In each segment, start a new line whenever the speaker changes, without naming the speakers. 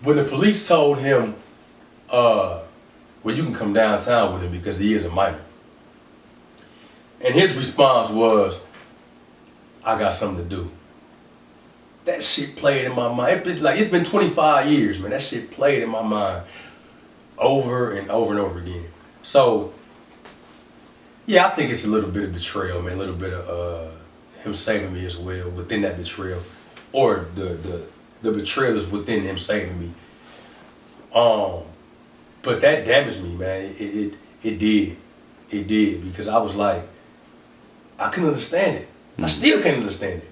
when the police told him, well, you can come downtown with him because he is a minor. And his response was, I got something to do. That shit played in my mind. It's been 25 years, man. That shit played in my mind over and over and over again. So, yeah, I think it's a little bit of betrayal, man. A little bit of him saving me as well within that betrayal, or the betrayal is within him saving me. But that damaged me, man. It did because I was like, I couldn't understand it. I still can't understand it.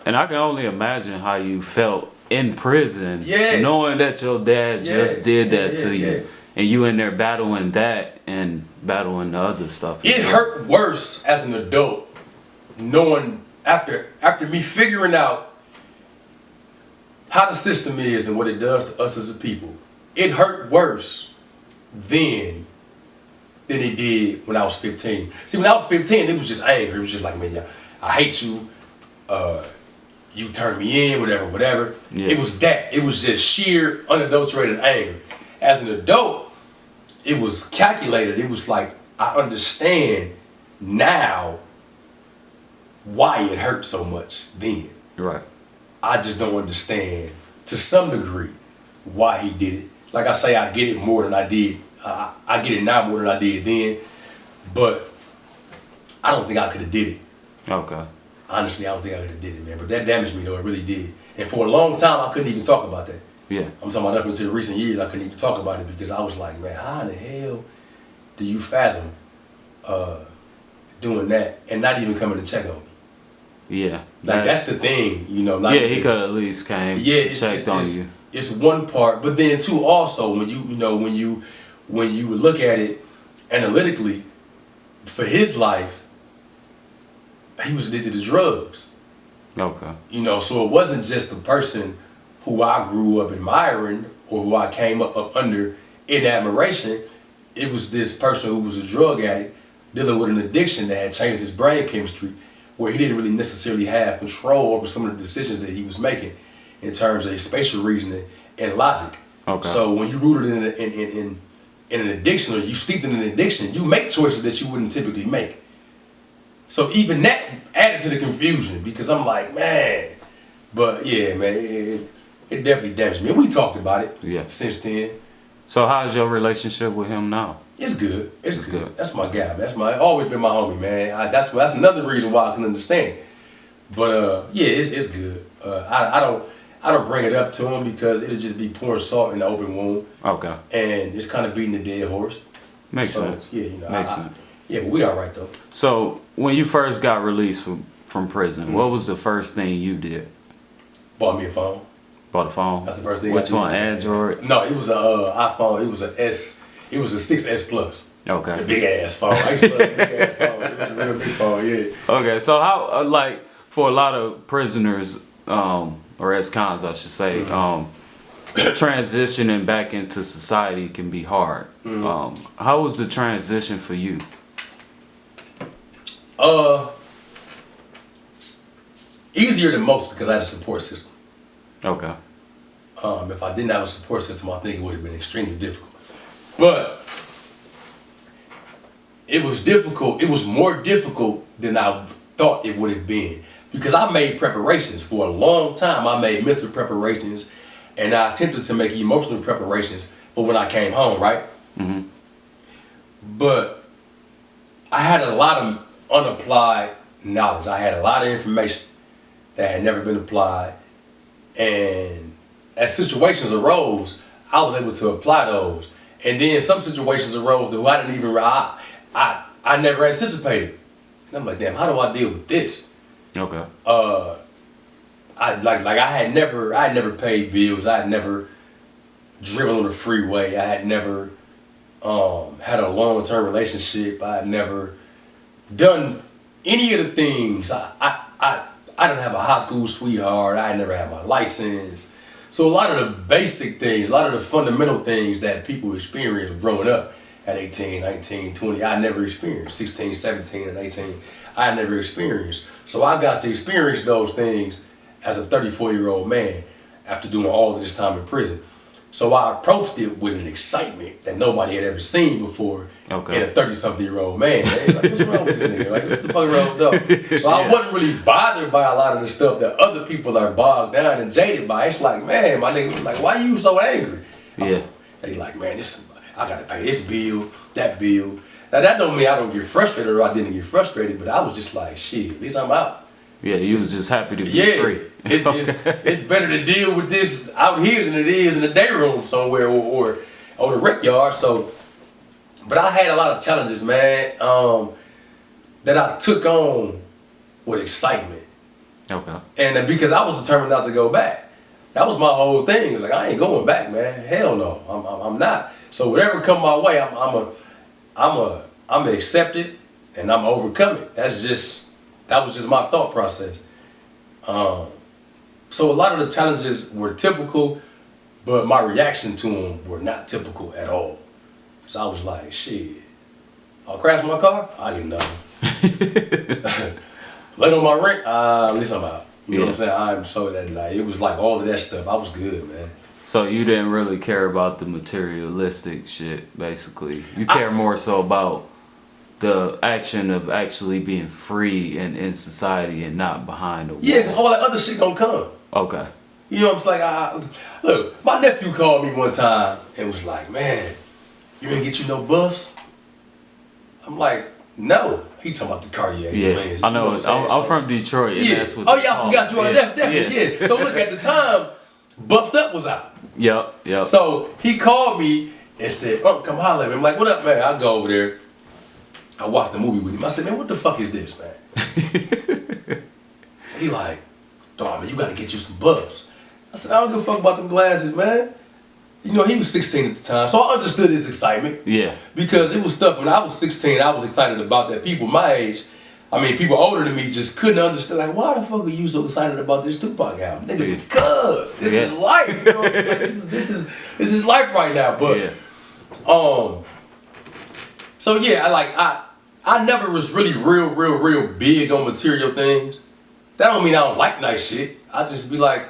And I can only imagine how you felt in prison,
yeah,
knowing that your dad just did that to you, and you in there battling that and battling the other stuff.
It hurt worse as an adult, knowing after me figuring out how the system is and what it does to us as a people. It hurt worse then than it did when I was 15. See, when I was 15, it was just anger. It was just like, man, yeah, I hate you. You turned me in, whatever. Yeah. It was that. It was just sheer, unadulterated anger. As an adult, it was calculated. It was like, I understand now why it hurt so much then.
Right.
I just don't understand, to some degree, why he did it. Like I say, I get it more than I did. I get it now more than I did then. But I don't think I could have did it.
Okay.
Honestly, I don't think I could have did it, man. But that damaged me, though. It really did. And for a long time, I couldn't even talk about that.
Yeah.
I'm talking about up until recent years, I couldn't even talk about it because I was like, man, how in the hell do you fathom doing that and not even coming to check on me?
Yeah.
Like, that's the thing, you know.
Yeah, he could at least came checked on you.
It's one part, but then too, also, when you look at it analytically, for his life, he was addicted to drugs.
Okay.
You know, so it wasn't just the person who I grew up admiring or who I came up under in admiration. It was this person who was a drug addict dealing with an addiction that had changed his brain chemistry, where he didn't really necessarily have control over some of the decisions that he was making in terms of his spatial reasoning and logic. Okay. So when you rooted in an addiction, or you steeped in an addiction, you make choices that you wouldn't typically make. So even that added to the confusion because I'm like, man. But yeah, man, it definitely damaged me. We talked about it since then.
So how's your relationship with him now?
It's good. It's good. That's my guy. Always been my homie, man. That's another reason why I can understand it. But yeah, it's good. I don't bring it up to him because it'll just be pouring salt in the open wound.
Okay.
And it's kind of beating the dead horse.
Makes sense.
Yeah, you know.
Makes sense.
Yeah, but we all right though.
So when you first got released from prison, what was the first thing you did?
Bought me a phone.
Bought a phone?
That's the first thing.
Which one, Android?
No, it was a iPhone. It was a S. It was a 6S Plus.
Okay.
The big ass phone. I used to love the big ass phone. It was a real big phone, yeah.
Okay, so how, like, for a lot of prisoners, or ex-cons, I should say, transitioning back into society can be hard. How was the transition for you?
Easier than most because I had a support system.
Okay.
If I didn't have a support system, I think it would have been extremely difficult. But it was difficult. It was more difficult than I thought it would have been because I made preparations for a long time. I made mental preparations, and I attempted to make emotional preparations for when I came home, right?
Mm-hmm.
But I had a lot of unapplied knowledge. I had a lot of information that had never been applied. And as situations arose, I was able to apply those. And then some situations arose that I didn't even, I never anticipated. And I'm like, damn, how do I deal with this?
Okay.
I had never paid bills. I had never driven on the freeway. I had never had a long-term relationship. I had never done any of the things. I didn't have a high school sweetheart. I never had my license. So a lot of the basic things, a lot of the fundamental things that people experience growing up at 18, 19, 20, I never experienced. 16, 17, and 18, I never experienced. So I got to experience those things as a 34-year-old man after doing all of this time in prison. So I approached it with an excitement that nobody had ever seen before in a 30-something-year-old man. Like, what's wrong with this nigga? Like, what's the fuck wrong with him? So I wasn't really bothered by a lot of the stuff that other people are bogged down and jaded by. It's like, man, my nigga, like, why you so angry?
Yeah.
They like, man, I gotta pay this bill, that bill. Now that don't mean I don't get frustrated or I didn't get frustrated, but I was just like, shit, at least I'm out.
Yeah, you was just happy to be free.
It's better to deal with this out here than it is in the day room somewhere or on the rec yard. So, but I had a lot of challenges, man, that I took on with excitement.
Okay.
And because I was determined not to go back. That was my whole thing. Like, I ain't going back, man. Hell no, I'm not. So whatever come my way, I'm accept it and I'm overcome it. That was just my thought process. So a lot of the challenges were typical, but my reaction to them were not typical at all. So I was like, shit, I'll crash my car? I didn't know. Late on my rent? At least I'm out. You know what I'm saying? I'm so that, like, it was like all of that stuff. I was good, man.
So you didn't really care about the materialistic shit, basically. You care more so about the action of actually being free and in society and not behind a wall.
Yeah, because all that other shit gonna come.
Okay.
You know, it's like, look, my nephew called me one time and was like, man, you ain't get you no buffs? I'm like, no. He talking about the Cartier lens.
I know. I'm from Detroit. And that's what
I forgot you on definitely. So look, at the time, Buffed Up was out.
Yep.
So he called me and said, oh, come holler at me. I'm like, what up, man? I go over there. I watched the movie with him. I said, man, what the fuck is this, man? He like, dog, man, you gotta get you some buffs. I said, I don't give a fuck about them glasses, man. You know, he was 16 at the time, so I understood his excitement. Yeah. Because it was stuff when I was 16, I was excited about that. People my age, I mean, people older than me just couldn't understand, like, why the fuck are you so excited about this Tupac album? Nigga, because this is life. You know? Like, this is life right now. But so yeah, I never was really real big on material things. That don't mean I don't like nice shit. I just be like,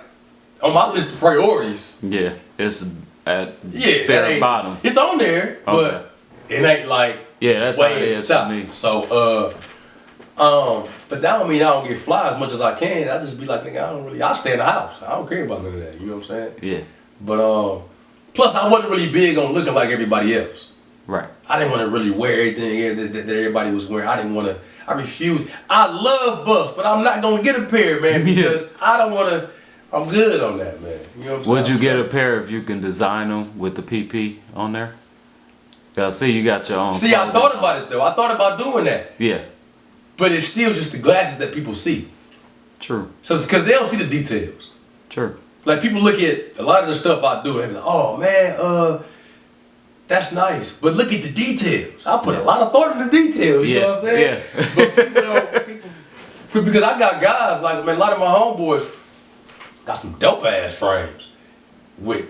on my list of priorities.
Yeah, it's at bare bottom.
It's on there, but it ain't like
that's
way
how it is
top.
for me.
So but that don't mean I don't get fly as much as I can. I just be like, nigga, I stay in the house. I don't care about none of that. You know what I'm saying? Yeah. But plus I wasn't really big on looking like everybody else. Right. I didn't want to really wear everything that everybody was wearing. I didn't want to. I refused. I love buffs, but I'm not gonna get a pair, man, because I don't want to. I'm good on that, man. You know what I'm saying?
Would you get a pair if you can design them with the PP on there? Yeah, see, you got your own.
See, I thought about it though. I thought about doing that.
Yeah.
But it's still just the glasses that people see. True. So it's because they don't see the details. True. Like people look at a lot of the stuff I do and be like, oh man, that's nice. But look at the details. I put a lot of thought in the details, you know what I'm saying? Yeah. But people, because I got guys, like, man, a lot of my homeboys got some dope ass frames.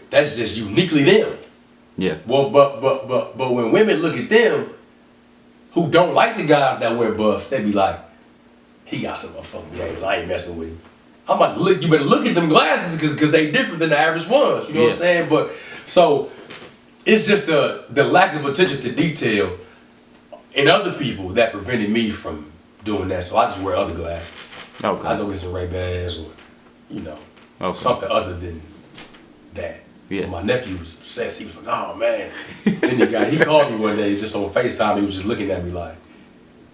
That's just uniquely them. Yeah. Well, but when women look at them who don't like the guys that wear buffs, they be like, he got some motherfucking games. I ain't messing with him. I'm about to look. You better look at them glasses because they different than the average ones. You know what I'm saying? But so it's just the lack of attention to detail in other people that prevented me from doing that. So I just wear other glasses. Okay. I go get some Ray-Bans or something other than that. Yeah. My nephew was obsessed. He was like, oh man. Then he called me one day just on FaceTime. He was just looking at me like,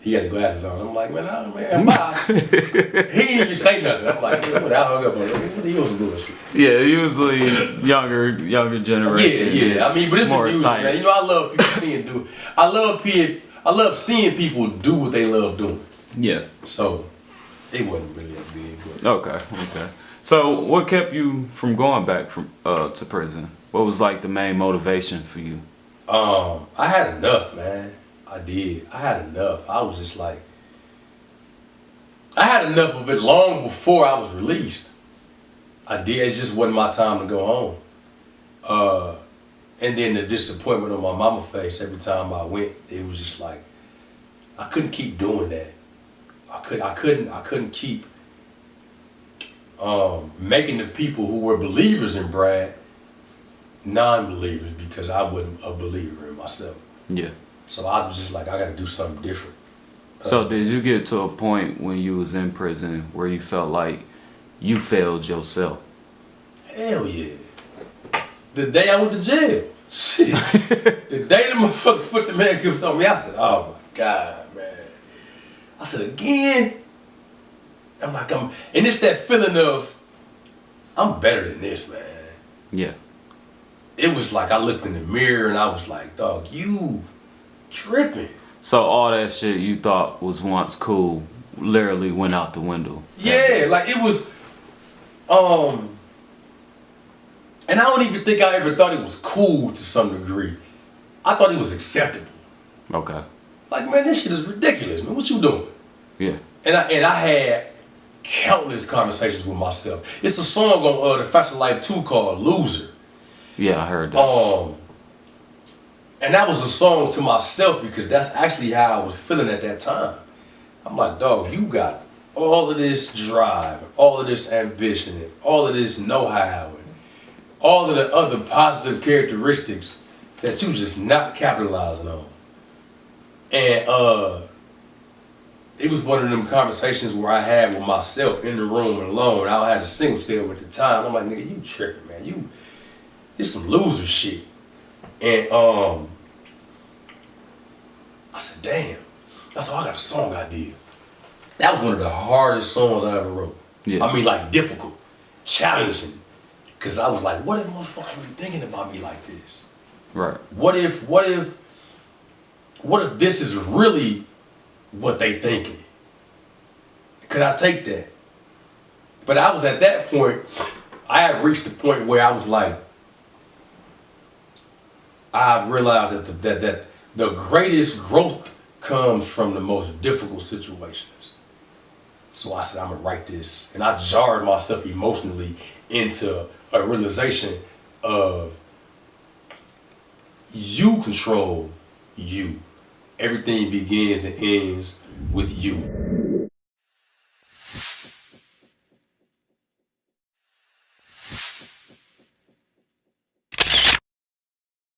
he had the glasses on. I'm like, man, bye. He didn't even say nothing. I'm like, I hung up on him. He was some bullshit.
Yeah, usually younger generation.
Yeah. I mean, but it's more music, man. You know, I love people I love seeing people do what they love doing. Yeah. So it wasn't really that big. But.
Okay. So what kept you from going back to prison? What was like the main motivation for you?
I had enough, man. I did. I had enough. I was just like, I had enough of it long before I was released. I did. It just wasn't my time to go home. And then the disappointment on my mama's face every time I went, it was just like, I couldn't keep doing that. I couldn't keep making the people who were believers in Brad non-believers because I wasn't a believer in myself.
Yeah.
So I was just like, I got to do something different.
So did you get to a point when you was in prison where you felt like you failed yourself?
Hell yeah. The day I went to jail, shit. The day the motherfuckers put the handcuffs on me, I said, oh my God, man. I said, again? I'm like, and it's that feeling of, I'm better than this, man.
Yeah.
It was like I looked in the mirror and I was like, dog, you tripping.
So all that shit you thought was once cool literally went out the window.
Yeah, like it was, and I don't even think I ever thought it was cool to some degree. I thought it was acceptable.
Okay.
Like, man, this shit is ridiculous, man. What you doing?
Yeah.
And I had countless conversations with myself. It's a song on the Facts of Life 2 called Loser.
Yeah, I heard that.
And that was a song to myself because that's actually how I was feeling at that time. I'm like, dog, you got all of this drive, all of this ambition, and all of this know-how, and all of the other positive characteristics that you just not capitalizing on. And it was one of them conversations where I had with myself in the room alone. I had a single still at the time. I'm like, nigga, you tripping, man. This some loser shit. And I said, damn. That's all I got a song idea. That was one of the hardest songs I ever wrote.
Yeah.
I mean, like, difficult, challenging. Because I was like, what if motherfuckers really thinking about me like this?
Right.
What if this is really what they thinking? Could I take that? But I was at that point, I had reached the point where I was like, I realized that the greatest growth comes from the most difficult situations. So I said, I'm gonna write this. And I jarred myself emotionally into a realization of you control you. Everything begins and ends with you.